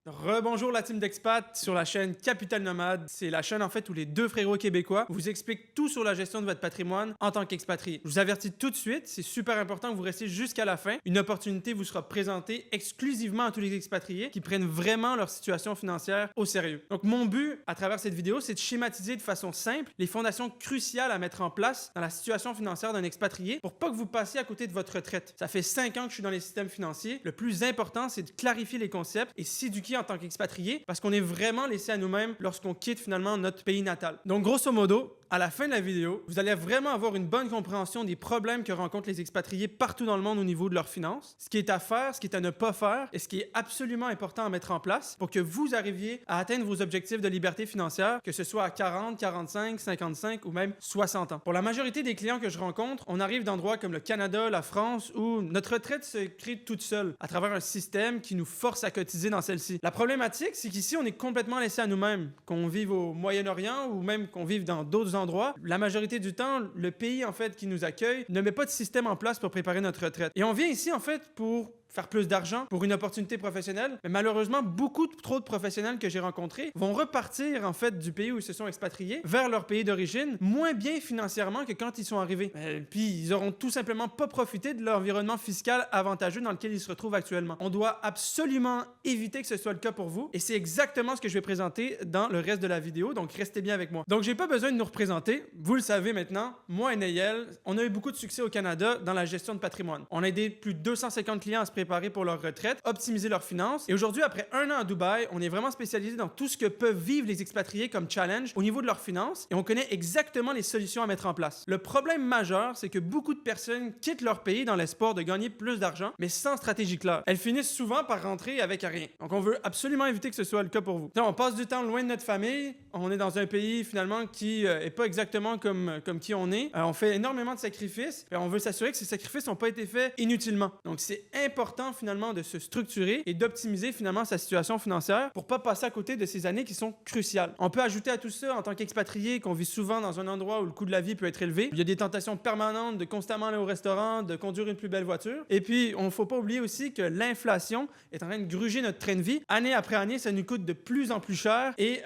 Rebonjour la team d'expat sur la chaîne Capital Nomade. C'est la chaîne en fait où les deux frérots québécois vous expliquent tout sur la gestion de votre patrimoine en tant qu'expatrié. Je vous avertis tout de suite, c'est super important que vous restiez jusqu'à la fin. Une opportunité vous sera présentée exclusivement à tous les expatriés qui prennent vraiment leur situation financière au sérieux. Donc mon but à travers cette vidéo, c'est de schématiser de façon simple les fondations cruciales à mettre en place dans la situation financière d'un expatrié pour pas que vous passiez à côté de votre retraite. Ça fait 5 ans que je suis dans les systèmes financiers. Le plus important, c'est de clarifier les concepts et s'éduquer en tant qu'expatrié parce qu'on est vraiment laissé à nous-mêmes lorsqu'on quitte finalement notre pays natal. Donc grosso modo, à la fin de la vidéo, vous allez vraiment avoir une bonne compréhension des problèmes que rencontrent les expatriés partout dans le monde au niveau de leurs finances, ce qui est à faire, ce qui est à ne pas faire et ce qui est absolument important à mettre en place pour que vous arriviez à atteindre vos objectifs de liberté financière, que ce soit à 40, 45, 55 ou même 60 ans. Pour la majorité des clients que je rencontre, on arrive d'endroits comme le Canada, la France, où notre retraite se crée toute seule à travers un système qui nous force à cotiser dans celle-ci. La problématique, c'est qu'ici, on est complètement laissé à nous-mêmes, qu'on vive au Moyen-Orient ou même qu'on vive dans d'autres endroits. La majorité du temps, le pays en fait qui nous accueille ne met pas de système en place pour préparer notre retraite. Et on vient ici en fait pour faire plus d'argent pour une opportunité professionnelle. Mais malheureusement, beaucoup trop de professionnels que j'ai rencontrés vont repartir en fait du pays où ils se sont expatriés vers leur pays d'origine, moins bien financièrement que quand ils sont arrivés. Puis ils auront tout simplement pas profité de l'environnement fiscal avantageux dans lequel ils se retrouvent actuellement. On doit absolument éviter que ce soit le cas pour vous et c'est exactement ce que je vais présenter dans le reste de la vidéo, donc restez bien avec moi. Donc j'ai pas besoin de nous représenter, vous le savez maintenant, moi et Nayel, on a eu beaucoup de succès au Canada dans la gestion de patrimoine. On a aidé plus de 250 clients à se préparer pour leur retraite, optimiser leurs finances. Et aujourd'hui, après 1 an à Dubaï, on est vraiment spécialisé dans tout ce que peuvent vivre les expatriés comme challenge au niveau de leurs finances et on connaît exactement les solutions à mettre en place. Le problème majeur, c'est que beaucoup de personnes quittent leur pays dans l'espoir de gagner plus d'argent, mais sans stratégie claire. Elles finissent souvent par rentrer avec rien. Donc on veut absolument éviter que ce soit le cas pour vous. On passe du temps loin de notre famille, on est dans un pays finalement qui est pas exactement comme qui on est. On fait énormément de sacrifices et on veut s'assurer que ces sacrifices n'ont pas été faits inutilement. Donc c'est important finalement de se structurer et d'optimiser finalement sa situation financière pour pas passer à côté de ces années qui sont cruciales. On peut ajouter à tout ça en tant qu'expatrié qu'on vit souvent dans un endroit où le coût de la vie peut être élevé. Il y a des tentations permanentes de constamment aller au restaurant, de conduire une plus belle voiture. Et puis, on ne faut pas oublier aussi que l'inflation est en train de gruger notre train de vie. Année après année, ça nous coûte de plus en plus cher et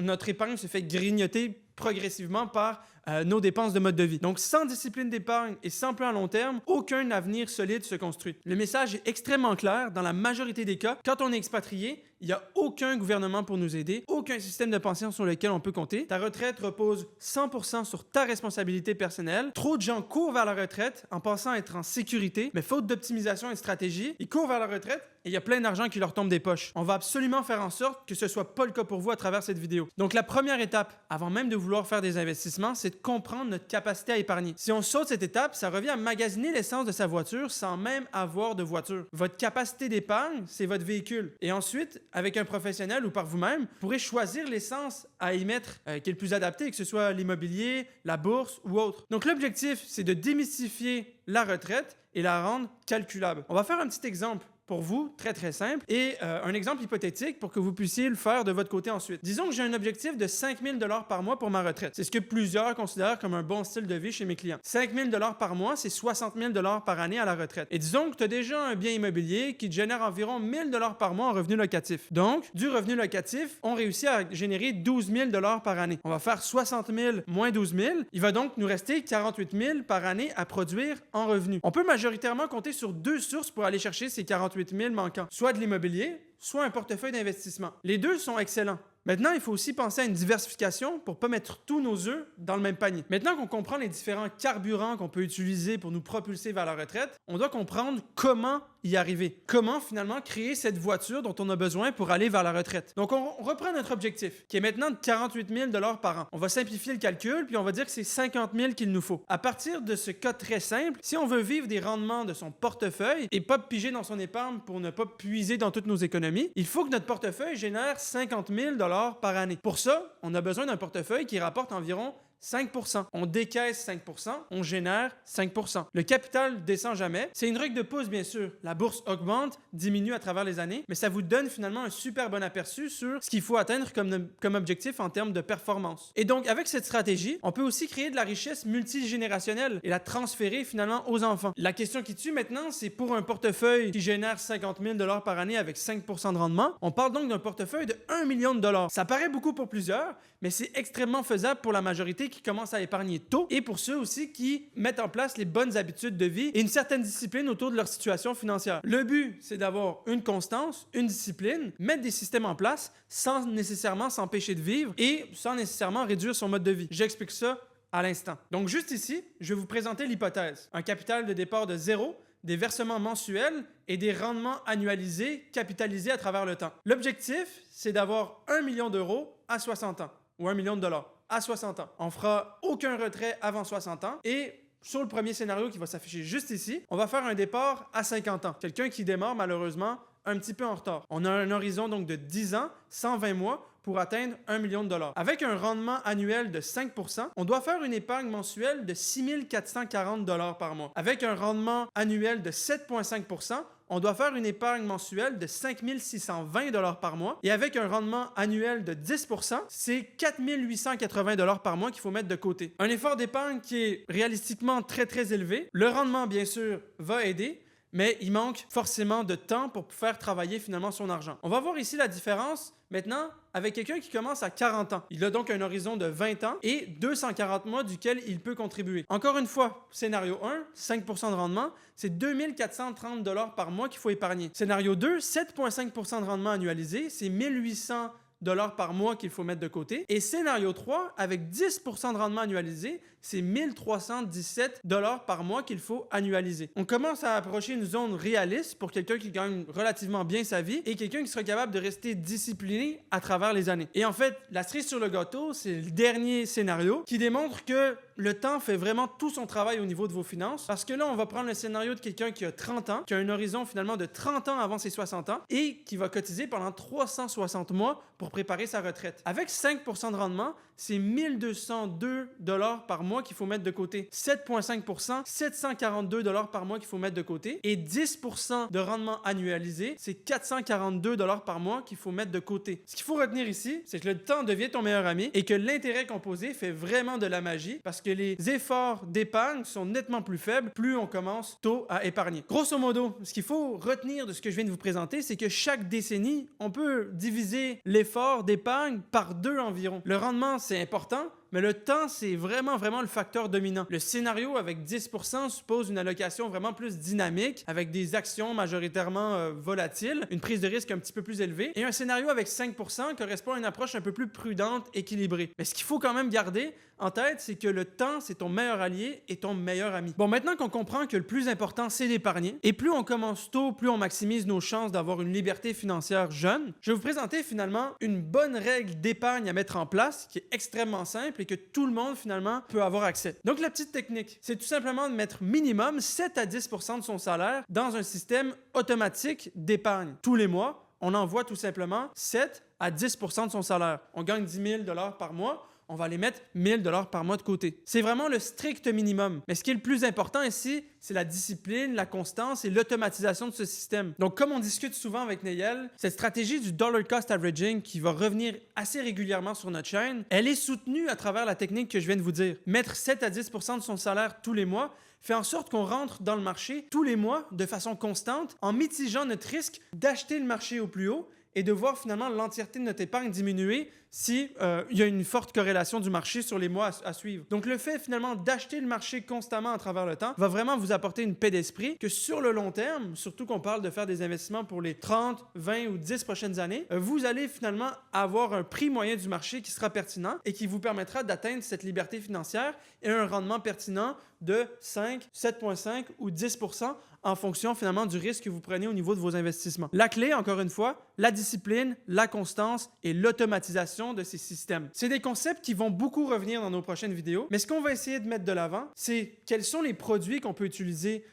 notre épargne se fait grignoter progressivement par nos dépenses de mode de vie. Donc, sans discipline d'épargne et sans plan à long terme, aucun avenir solide se construit. Le message est extrêmement clair. Dans la majorité des cas, quand on est expatrié, il n'y a aucun gouvernement pour nous aider, aucun système de pension sur lequel on peut compter. Ta retraite repose 100% sur ta responsabilité personnelle. Trop de gens courent vers la retraite en pensant être en sécurité, mais faute d'optimisation et de stratégie, ils courent vers la retraite et il y a plein d'argent qui leur tombe des poches. On va absolument faire en sorte que ce soit pas le cas pour vous à travers cette vidéo. Donc la première étape, avant même de vouloir faire des investissements, c'est de comprendre notre capacité à épargner. Si on saute cette étape, ça revient à magasiner l'essence de sa voiture sans même avoir de voiture. Votre capacité d'épargne, c'est votre véhicule. Et ensuite, avec un professionnel ou par vous-même, vous pourrez choisir l'essence à y mettre qui est le plus adapté, que ce soit l'immobilier, la bourse ou autre. Donc l'objectif, c'est de démystifier la retraite et la rendre calculable. On va faire un petit exemple pour vous, très simple, et un exemple hypothétique pour que vous puissiez le faire de votre côté ensuite. Disons que j'ai un objectif de 5 000 $ par mois pour ma retraite. C'est ce que plusieurs considèrent comme un bon style de vie chez mes clients. 5 000 $ par mois, c'est 60 000 $ par année à la retraite. Et disons que tu as déjà un bien immobilier qui te génère environ 1 000 $ par mois en revenu locatif. Donc, du revenu locatif, on réussit à générer 12 000 $ par année. On va faire 60 000 moins 12 000. Il va donc nous rester 48 000 par année à produire en revenu. On peut majoritairement compter sur 2 sources pour aller chercher ces 48 000 manquants. Soit de l'immobilier, soit un portefeuille d'investissement. Les deux sont excellents. Maintenant, il faut aussi penser à une diversification pour ne pas mettre tous nos œufs dans le même panier. Maintenant qu'on comprend les différents carburants qu'on peut utiliser pour nous propulser vers la retraite, on doit comprendre comment y arriver. Comment finalement créer cette voiture dont on a besoin pour aller vers la retraite. Donc, on reprend notre objectif, qui est maintenant de 48 000 $ par an. On va simplifier le calcul, puis on va dire que c'est 50 000 qu'il nous faut. À partir de ce cas très simple, si on veut vivre des rendements de son portefeuille et pas piger dans son épargne pour ne pas puiser dans toutes nos économies, il faut que notre portefeuille génère 50 000 $ par année. Pour ça, on a besoin d'un portefeuille qui rapporte environ 5%. On décaisse 5%, on génère 5%. Le capital descend jamais. C'est une règle de pouce, bien sûr. La bourse augmente, diminue à travers les années, mais ça vous donne finalement un super bon aperçu sur ce qu'il faut atteindre comme objectif en termes de performance. Et donc, avec cette stratégie, on peut aussi créer de la richesse multigénérationnelle et la transférer finalement aux enfants. La question qui tue maintenant, c'est pour un portefeuille qui génère 50 000 $ par année avec 5% de rendement, on parle donc d'un portefeuille de 1 million de dollars. Ça paraît beaucoup pour plusieurs, mais c'est extrêmement faisable pour la majorité qui commence à épargner tôt et pour ceux aussi qui mettent en place les bonnes habitudes de vie et une certaine discipline autour de leur situation financière. Le but, c'est d'avoir une constance, une discipline, mettre des systèmes en place sans nécessairement s'empêcher de vivre et sans nécessairement réduire son mode de vie. J'explique ça à l'instant. Donc juste ici, je vais vous présenter l'hypothèse. Un capital de départ de 0, des versements mensuels et des rendements annualisés capitalisés à travers le temps. L'objectif, c'est d'avoir 1 million d'euros à 60 ans ou 1 million de dollars à 60 ans. On fera aucun retrait avant 60 ans et sur le premier scénario qui va s'afficher juste ici, on va faire un départ à 50 ans. Quelqu'un qui démarre malheureusement un petit peu en retard. On a un horizon donc de 10 ans, 120 mois pour atteindre 1 million de dollars. Avec un rendement annuel de 5%, on doit faire une épargne mensuelle de 6 440 $ par mois. Avec un rendement annuel de 7,5%, on doit faire une épargne mensuelle de 5 620 $ par mois. Et avec un rendement annuel de 10%, c'est 4 880 $ par mois qu'il faut mettre de côté. Un effort d'épargne qui est réalistiquement très très élevé. Le rendement, bien sûr, va aider, mais il manque forcément de temps pour faire travailler finalement son argent. On va voir ici la différence maintenant avec quelqu'un qui commence à 40 ans. Il a donc un horizon de 20 ans et 240 mois duquel il peut contribuer. Encore une fois, scénario 1, 5% de rendement, c'est 2 430 $ par mois qu'il faut épargner. Scénario 2, 7,5% de rendement annualisé, c'est 1 800 $ par mois qu'il faut mettre de côté. Et scénario 3, avec 10% de rendement annualisé, c'est 1 317 $ par mois qu'il faut annualiser. On commence à approcher une zone réaliste pour quelqu'un qui gagne relativement bien sa vie et quelqu'un qui sera capable de rester discipliné à travers les années. Et en fait, la cerise sur le gâteau, c'est le dernier scénario qui démontre que le temps fait vraiment tout son travail au niveau de vos finances. Parce que là, on va prendre le scénario de quelqu'un qui a 30 ans, qui a un horizon finalement de 30 ans avant ses 60 ans et qui va cotiser pendant 360 mois pour préparer sa retraite. Avec 5% de rendement, c'est 1 202 $ par mois qu'il faut mettre de côté. 7,5%, 742 $ par mois qu'il faut mettre de côté. Et 10% de rendement annualisé, c'est 442 $ par mois qu'il faut mettre de côté. Ce qu'il faut retenir ici, c'est que le temps devient ton meilleur ami et que l'intérêt composé fait vraiment de la magie parce que les efforts d'épargne sont nettement plus faibles plus on commence tôt à épargner. Grosso modo, ce qu'il faut retenir de ce que je viens de vous présenter, c'est que chaque décennie, on peut diviser l'effort d'épargne par 2 environ. Le rendement, c'est important, mais le temps, c'est vraiment le facteur dominant. Le scénario avec 10% suppose une allocation vraiment plus dynamique, avec des actions majoritairement volatiles, une prise de risque un petit peu plus élevée, et un scénario avec 5% correspond à une approche un peu plus prudente, équilibrée. Mais ce qu'il faut quand même garder en tête, c'est que le temps, c'est ton meilleur allié et ton meilleur ami. Bon, maintenant qu'on comprend que le plus important, c'est d'épargner, et plus on commence tôt, plus on maximise nos chances d'avoir une liberté financière jeune, je vais vous présenter finalement une bonne règle d'épargne à mettre en place, qui est extrêmement simple et que tout le monde finalement peut avoir accès. Donc la petite technique, c'est tout simplement de mettre minimum 7 à 10% de son salaire dans un système automatique d'épargne. Tous les mois, on envoie tout simplement 7 à 10% de son salaire. On gagne 10 000 $ par mois, on va les mettre 1 000 $ par mois de côté. C'est vraiment le strict minimum. Mais ce qui est le plus important ici, c'est la discipline, la constance et l'automatisation de ce système. Donc, comme on discute souvent avec Neyel, cette stratégie du dollar cost averaging qui va revenir assez régulièrement sur notre chaîne, elle est soutenue à travers la technique que je viens de vous dire. Mettre 7 à 10% de son salaire tous les mois fait en sorte qu'on rentre dans le marché tous les mois de façon constante en mitigeant notre risque d'acheter le marché au plus haut et de voir finalement l'entièreté de notre épargne diminuer si il y a une forte corrélation du marché sur les mois à suivre. Donc le fait finalement d'acheter le marché constamment à travers le temps va vraiment vous apporter une paix d'esprit que sur le long terme, surtout qu'on parle de faire des investissements pour les 30, 20 ou 10 prochaines années, vous allez finalement avoir un prix moyen du marché qui sera pertinent et qui vous permettra d'atteindre cette liberté financière et un rendement pertinent de 5, 7,5 ou 10% en fonction finalement du risque que vous prenez au niveau de vos investissements. La clé, encore une fois, la discipline, la constance et l'automatisation de ces systèmes. C'est des concepts qui vont beaucoup revenir dans nos prochaines vidéos, mais ce qu'on va essayer de mettre de l'avant, c'est quels sont les produits qu'on peut utiliser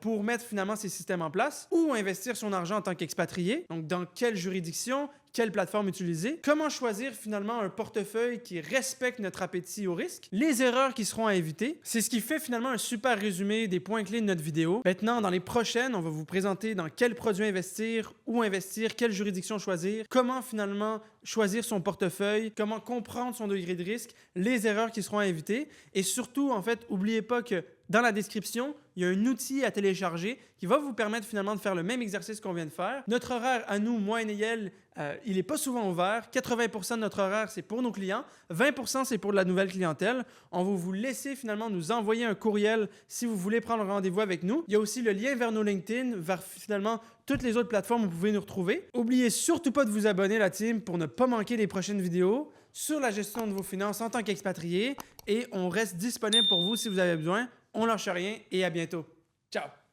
pour mettre finalement ces systèmes en place, où investir son argent en tant qu'expatrié, donc dans quelle juridiction, quelle plateforme utiliser, comment choisir finalement un portefeuille qui respecte notre appétit au risque, les erreurs qui seront à éviter. C'est ce qui fait finalement un super résumé des points clés de notre vidéo. Maintenant, dans les prochaines, on va vous présenter dans quel produit investir, où investir, quelle juridiction choisir, comment finalement choisir son portefeuille, comment comprendre son degré de risque, les erreurs qui seront à éviter et surtout, en fait, n'oubliez pas que dans la description, il y a un outil à télécharger qui va vous permettre finalement de faire le même exercice qu'on vient de faire. Notre horaire à nous, moi et Neyel, il n'est pas souvent ouvert. 80% de notre horaire, c'est pour nos clients. 20% c'est pour de la nouvelle clientèle. On va vous laisser finalement nous envoyer un courriel si vous voulez prendre rendez-vous avec nous. Il y a aussi le lien vers nos LinkedIn, vers finalement toutes les autres plateformes où vous pouvez nous retrouver. N'oubliez surtout pas de vous abonner, la team, pour ne pas manquer les prochaines vidéos sur la gestion de vos finances en tant qu'expatrié. Et on reste disponible pour vous si vous avez besoin. On lâche rien et à bientôt. Ciao!